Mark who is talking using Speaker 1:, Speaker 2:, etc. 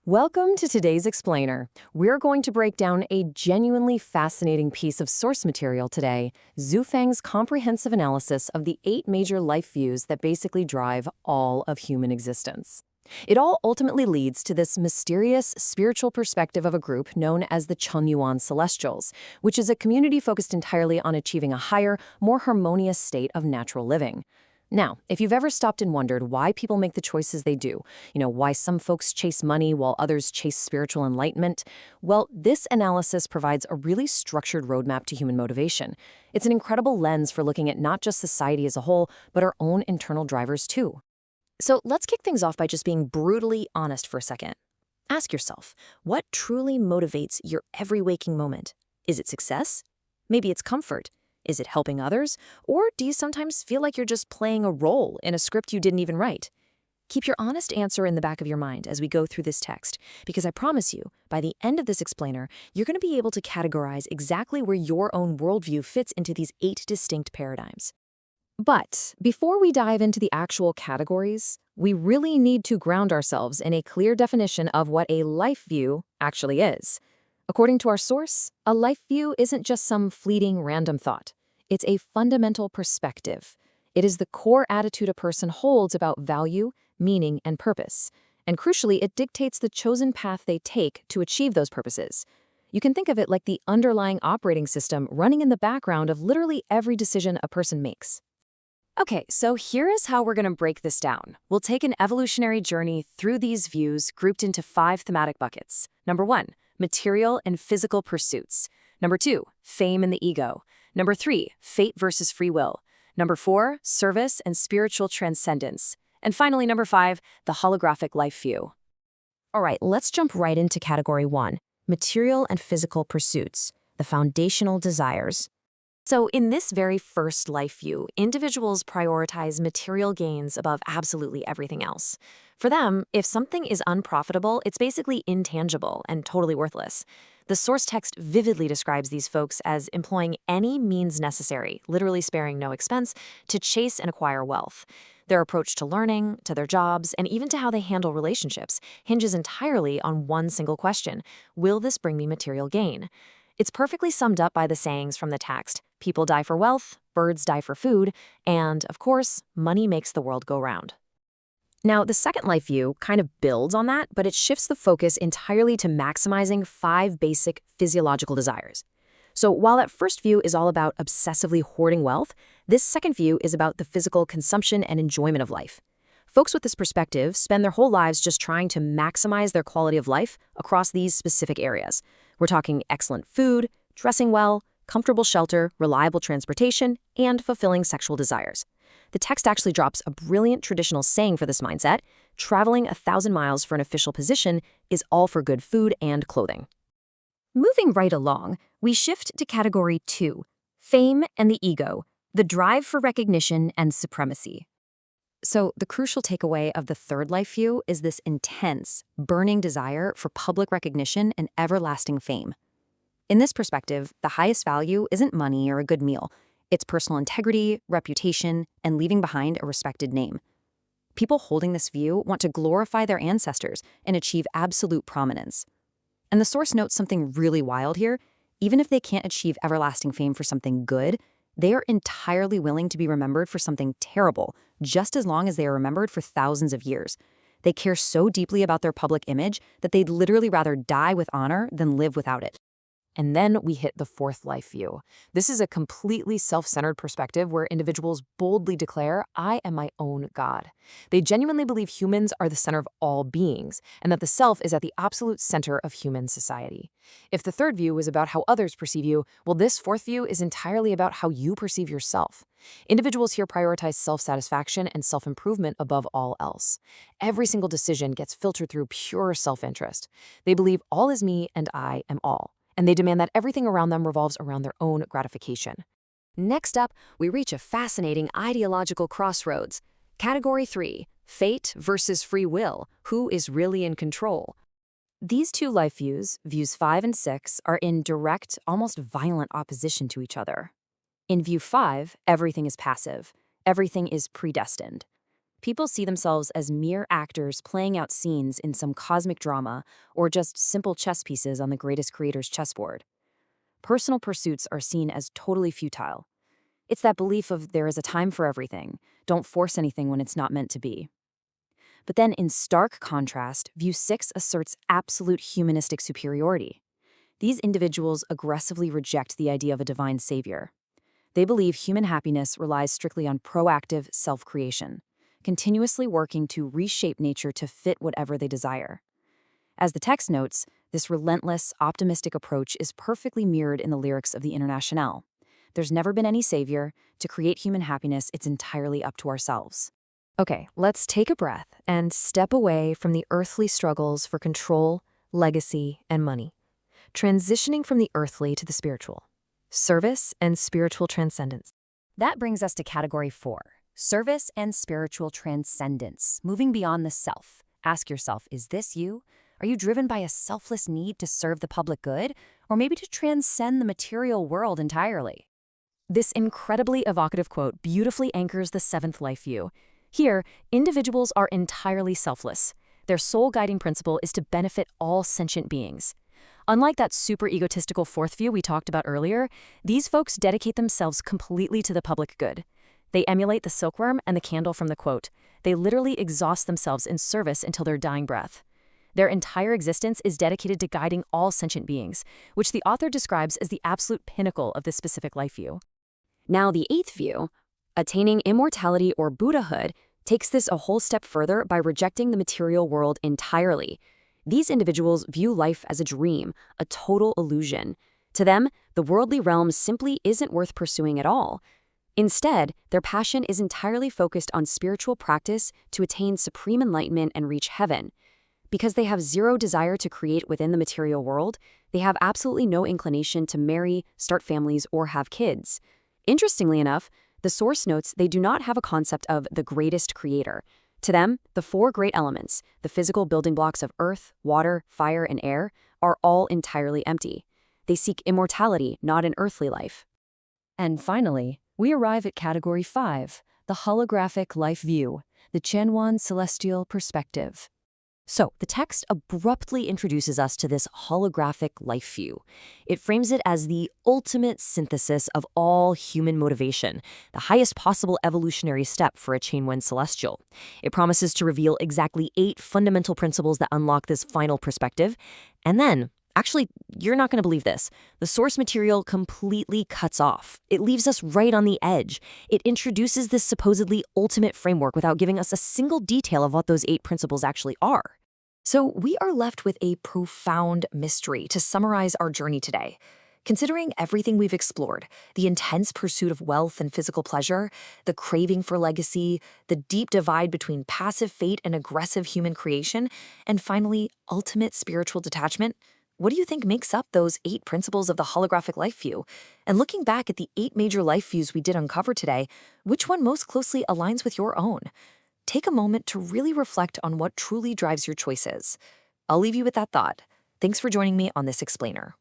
Speaker 1: Welcome to today's Explainer. We're going to break down a genuinely fascinating piece of source material today, Zhufang's comprehensive analysis of the 8 major life views that basically drive all of human existence. It all ultimately leads to this mysterious spiritual perspective of a group known as the Chanyuan Celestials, which is a community focused entirely on achieving a higher, more harmonious state of natural living. Now, if you've ever stopped and wondered why people make the choices they do, why some folks chase money while others chase spiritual enlightenment, well, this analysis provides a really structured roadmap to human motivation. It's an incredible lens for looking at not just society as a whole, but our own internal drivers too. So let's kick things off by just being brutally honest for a second. Ask yourself, what truly motivates your every waking moment? Is it success? Maybe it's comfort. Is it helping others? Or do you sometimes feel like you're just playing a role in a script you didn't even write? Keep your honest answer in the back of your mind as we go through this text, because I promise you, by the end of this explainer, you're going to be able to categorize exactly where your own worldview fits into these 8 distinct paradigms. But before we dive into the actual categories, we really need to ground ourselves in a clear definition of what a life view actually is. According to our source, a life view isn't just some fleeting random thought. It's a fundamental perspective. It is the core attitude a person holds about value, meaning, and purpose. And crucially, it dictates the chosen path they take to achieve those purposes. You can think of it like the underlying operating system running in the background of literally every decision a person makes. Okay, so here is how we're going to break this down. We'll take an evolutionary journey through these views grouped into 5 thematic buckets. Number 1, material and physical pursuits. Number 2, fame and the ego. Number 3, fate versus free will. Number 4, service and spiritual transcendence. And finally, number 5, the holographic life view. All right, let's jump right into category 1, material and physical pursuits, the foundational desires. So in this very first life view, individuals prioritize material gains above absolutely everything else. For them, if something is unprofitable, it's basically intangible and totally worthless. The source text vividly describes these folks as employing any means necessary, literally sparing no expense, to chase and acquire wealth. Their approach to learning, to their jobs, and even to how they handle relationships hinges entirely on one single question: will this bring me material gain? It's perfectly summed up by the sayings from the text: people die for wealth, birds die for food, and, of course, money makes the world go round. Now, the second life view kind of builds on that, but it shifts the focus entirely to maximizing 5 basic physiological desires. So while that first view is all about obsessively hoarding wealth, this second view is about the physical consumption and enjoyment of life. Folks with this perspective spend their whole lives just trying to maximize their quality of life across these specific areas. We're talking excellent food, dressing well, comfortable shelter, reliable transportation, and fulfilling sexual desires. The text actually drops a brilliant traditional saying for this mindset: traveling 1,000 miles for an official position is all for good food and clothing. Moving right along, we shift to category 2, fame and the ego, the drive for recognition and supremacy. So the crucial takeaway of the third life view is this intense, burning desire for public recognition and everlasting fame. In this perspective, the highest value isn't money or a good meal. It's personal integrity, reputation, and leaving behind a respected name. People holding this view want to glorify their ancestors and achieve absolute prominence. And the source notes something really wild here: even if they can't achieve everlasting fame for something good, they are entirely willing to be remembered for something terrible, just as long as they are remembered for thousands of years. They care so deeply about their public image that they'd literally rather die with honor than live without it. And then we hit the fourth life view. This is a completely self-centered perspective where individuals boldly declare, "I am my own God." They genuinely believe humans are the center of all beings, and that the self is at the absolute center of human society. If the third view is about how others perceive you, well, this fourth view is entirely about how you perceive yourself. Individuals here prioritize self-satisfaction and self-improvement above all else. Every single decision gets filtered through pure self-interest. They believe all is me and I am all, and they demand that everything around them revolves around their own gratification. Next up, we reach a fascinating ideological crossroads. Category 3, fate versus free will. Who is really in control? These two life views, views 5 and 6, are in direct, almost violent opposition to each other. In view 5, everything is passive. Everything is predestined.
Speaker 2: People see themselves as mere actors playing out scenes in some cosmic drama or just simple chess pieces on the greatest creator's chessboard. Personal pursuits are seen as totally futile. It's that belief of there is a time for everything, don't force anything when it's not meant to be. But then, in stark contrast, View 6 asserts absolute humanistic superiority. These individuals aggressively reject the idea of a divine savior. They believe human happiness relies strictly on proactive self-creation, continuously working to reshape nature to fit whatever they desire. As the text notes, this relentless, optimistic approach is perfectly mirrored in the lyrics of the Internationale. There's never been any savior. To create human happiness, it's entirely up to ourselves.
Speaker 1: Okay, let's take a breath and step away from the earthly struggles for control, legacy, and money. Transitioning from the earthly to the spiritual. Service and spiritual transcendence.
Speaker 2: That brings us to category 4, service and spiritual transcendence, moving beyond the self. Ask yourself, is this you? Are you driven by a selfless need to serve the public good, or maybe to transcend the material world entirely? This incredibly evocative quote beautifully anchors the 7th life view. Here, individuals are entirely selfless. Their sole guiding principle is to benefit all sentient beings. Unlike that super egotistical 4th view we talked about earlier, these folks dedicate themselves completely to the public good. They emulate the silkworm and the candle from the quote. They literally exhaust themselves in service until their dying breath. Their entire existence is dedicated to guiding all sentient beings, which the author describes as the absolute pinnacle of this specific life view. Now, the 8th view, attaining immortality or Buddhahood, takes this a whole step further by rejecting the material world entirely. These individuals view life as a dream, a total illusion. To them, the worldly realm simply isn't worth pursuing at all. Instead, their passion is entirely focused on spiritual practice to attain supreme enlightenment and reach heaven. Because they have zero desire to create within the material world, they have absolutely no inclination to marry, start families, or have kids. Interestingly enough, the source notes they do not have a concept of the greatest creator. To them, the 4 great elements, the physical building blocks of earth, water, fire, and air, are all entirely empty. They seek immortality, not an earthly life. And finally, we arrive at category 5, the holographic life view, the Chanyuan celestial perspective. So, the text abruptly introduces us to this holographic life view. It frames it as the ultimate synthesis of all human motivation, the highest possible evolutionary step for a Chanyuan celestial. It promises to reveal exactly 8 fundamental principles that unlock this final perspective. And then, actually, you're not going to believe this. The source material completely cuts off. It leaves us right on the edge. It introduces this supposedly ultimate framework without giving us a single detail of what those 8 principles actually are. So we are left with a profound mystery to summarize our journey today. Considering everything we've explored, the intense pursuit of wealth and physical pleasure, the craving for legacy, the deep divide between passive fate and aggressive human creation, and finally, ultimate spiritual detachment, what do you think makes up those 8 principles of the holographic life view? And looking back at the 8 major life views we did uncover today, which one most closely aligns with your own? Take a moment to really reflect on what truly drives your choices. I'll leave you with that thought. Thanks for joining me on this explainer.